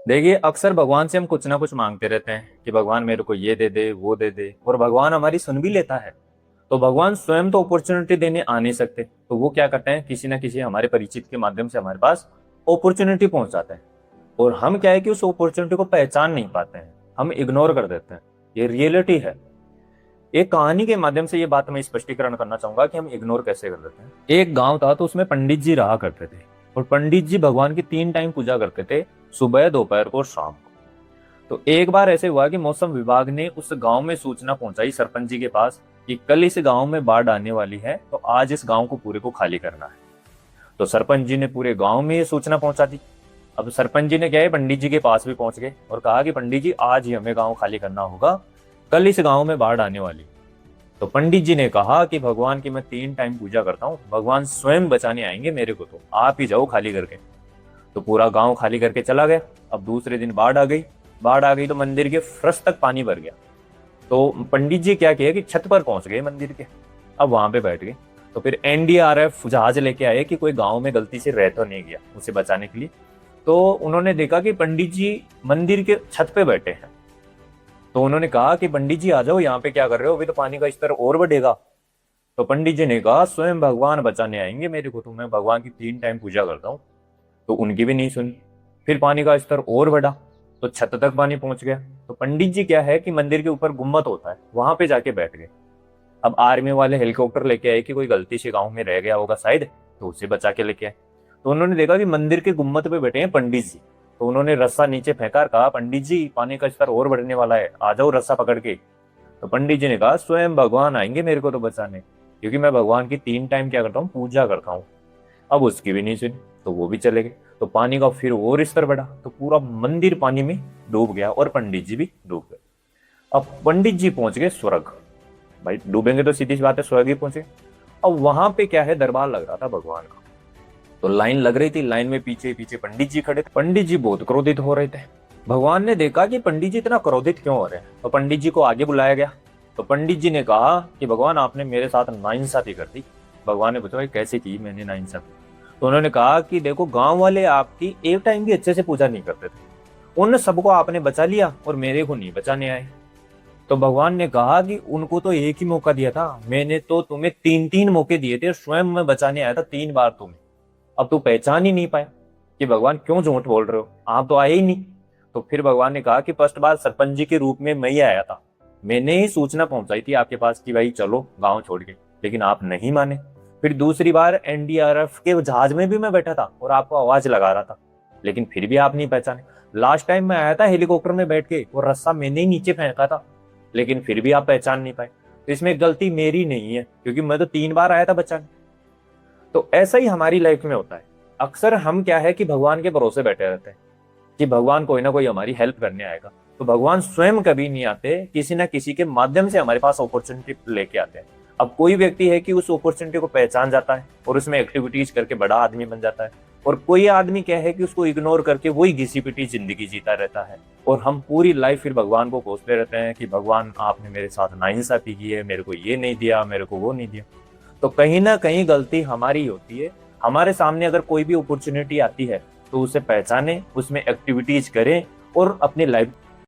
देखिए, अक्सर भगवान से हम कुछ ना कुछ मांगते रहते हैं कि भगवान मेरे को ये दे दे, वो दे दे, और भगवान हमारी सुन भी लेता है। तो भगवान स्वयं तो अपॉर्चुनिटी देने आ नहीं सकते, तो वो क्या करते हैं, किसी ना किसी हमारे परिचित के माध्यम से हमारे पास अपॉर्चुनिटी पहुंचाते हैं। और हम क्या है कि उस अपॉर्चुनिटी को पहचान नहीं पाते हैं, हम इग्नोर कर देते हैं। ये रियलिटी है। एक कहानी के माध्यम से ये बात मैं स्पष्टीकरण करना चाहूंगा कि हम इग्नोर कैसे कर देते हैं। एक गांव था, तो उसमें पंडित जी रहा करते थे। और पंडित जी भगवान की 3 टाइम पूजा करते थे, सुबह, दोपहर को और शाम को। तो एक बार ऐसे हुआ कि मौसम विभाग ने उस गांव में सूचना पहुंचाई सरपंच जी के पास कि कल इस गांव में बाढ़ आने वाली है, तो आज इस गांव को पूरे को खाली करना है। तो सरपंच जी ने पूरे गांव में ये सूचना पहुंचा दी। अब सरपंच जी ने क्या है, पंडित जी के पास भी पहुंच गए और कहा कि पंडित जी, आज ही हमें गांव खाली करना होगा, कल इस गांव में बाढ़ आने वाली। तो पंडित जी ने कहा कि भगवान की मैं 3 टाइम पूजा करता हूँ, भगवान स्वयं बचाने आएंगे मेरे को, तो आप ही जाओ खाली करके। तो पूरा गांव खाली करके चला गया। अब दूसरे दिन बाढ़ आ गई। बाढ़ आ गई तो मंदिर के फर्श तक पानी भर गया। तो पंडित जी क्या किया कि छत पर पहुंच गए मंदिर के। अब वहां पे बैठ गए। तो फिर एनडीआरएफ जहाज लेके आए कि कोई गांव में गलती से रह तो नहीं गया, उसे बचाने के लिए। तो उन्होंने देखा कि पंडित जी मंदिर के छत पे बैठे हैं। तो उन्होंने कहा कि पंडित जी आ जाओ, यहाँ पे क्या कर रहे हो, अभी तो पानी का स्तर और बढ़ेगा। तो पंडित जी ने कहा, स्वयं भगवान बचाने आएंगे मेरे को, तो मैं भगवान की 3 टाइम पूजा करता हूँ। तो उनकी भी नहीं सुनी। फिर पानी का स्तर और बढ़ा, तो छत तक पानी पहुंच गया। तो पंडित जी क्या है कि मंदिर के ऊपर गुम्मत होता है, वहां पे जाके बैठ गए। अब आर्मी वाले हेलीकॉप्टर लेके आए कि कोई गलती से गांव में रह गया होगा शायद, तो उसे बचा के लेके आए। तो उन्होंने देखा कि मंदिर के गुम्मत पे बैठे हैं पंडित जी। तो उन्होंने रस्सा नीचे फेंका और कहा, पंडित जी पानी का स्तर और बढ़ने वाला है, आ जाओ रस्सा पकड़ के। तो पंडित जी ने कहा, स्वयं भगवान आएंगे मेरे को तो बचाने, क्योंकि मैं भगवान की 3 टाइम क्या करता हूँ, पूजा करता हूँ। अब उसकी भी नहीं सुनी। तो वो भी चले गए। तो पानी का फिर और स्तर बढ़ा, तो पूरा मंदिर पानी में डूब गया और पंडित जी भी डूब गए। अब पंडित जी पहुंच गए स्वर्ग। भाई डूबेंगे तो सीधी सी बात है, स्वर्ग ही पहुंचे। अब वहां पे क्या है, दरबार लग रहा था भगवान का। तो लाइन लग रही थी, लाइन में पीछे पीछे पंडित जी खड़े थे। पंडित जी बहुत क्रोधित हो रहे थे। भगवान ने देखा कि पंडित जी इतना क्रोधित क्यों हो रहे हैं, तो पंडित जी को आगे बुलाया गया। तो पंडित जी ने कहा कि भगवान, आपने मेरे साथ नाइंसाफी कर दी। भगवान ने पूछा, कैसे की मैंने नाइंसाफी? तो उन्होंने कहा कि देखो, गांव वाले आपकी 1 टाइम भी अच्छे से पूजा नहीं करते थे, उन सबको आपने बचा लिया और मेरे को नहीं बचाने आए। तो भगवान ने कहा कि उनको तो एक ही मौका दिया था, मैंने तो तुम्हें 3 3 मौके दिए थे, स्वयं मैं बचाने आया था 3 बार तुम्हें। अब तू पहचान ही नहीं पाया कि भगवान क्यों झूठ बोल रहे हो, आप तो आए ही नहीं। तो फिर भगवान ने कहा कि फर्स्ट बार सरपंच जी के रूप में मैं ही आया था, मैंने ही सूचना पहुंचाई थी आपके पास कि भाई चलो गांव छोड़ के, लेकिन आप नहीं माने। फिर दूसरी बार एनडीआरएफ के जहाज में भी मैं बैठा था और आपको आवाज लगा रहा था, लेकिन फिर भी आप नहीं पहचाने। लास्ट टाइम मैं आया था हेलीकॉप्टर में बैठ के और रस्सा मैंने ही नीचे फेंका था, लेकिन फिर भी आप पहचान नहीं पाए। तो इसमें गलती मेरी नहीं है, क्योंकि मैं तो 3 बार आया था बचाने। तो ऐसा ही हमारी लाइफ में होता है। अक्सर हम क्या है कि भगवान के भरोसे बैठे रहते हैं कि भगवान कोई ना कोई हमारी हेल्प करने आएगा। तो भगवान स्वयं कभी नहीं आते, किसी ना किसी के माध्यम से हमारे पास अपॉर्चुनिटी लेके आते हैं। अब कोई व्यक्ति है कि उस अपॉर्चुनिटी को पहचान जाता है और उसमें एक्टिविटीज करके बड़ा आदमी बन जाता है, और कोई आदमी क्या है कि उसको इग्नोर करके वही घिसी पिटी जिंदगी जीता रहता है। और हम पूरी लाइफ फिर भगवान को कोसते रहते हैं कि भगवान, आपने मेरे साथ नाइंसाफी की है, मेरे को ये नहीं दिया, मेरे को वो नहीं दिया। तो कहीं ना कहीं गलती हमारी होती है। हमारे सामने अगर कोई भी अपॉर्चुनिटी आती है, तो उसे पहचाने, उसमें एक्टिविटीज करें और अपनी लाइफ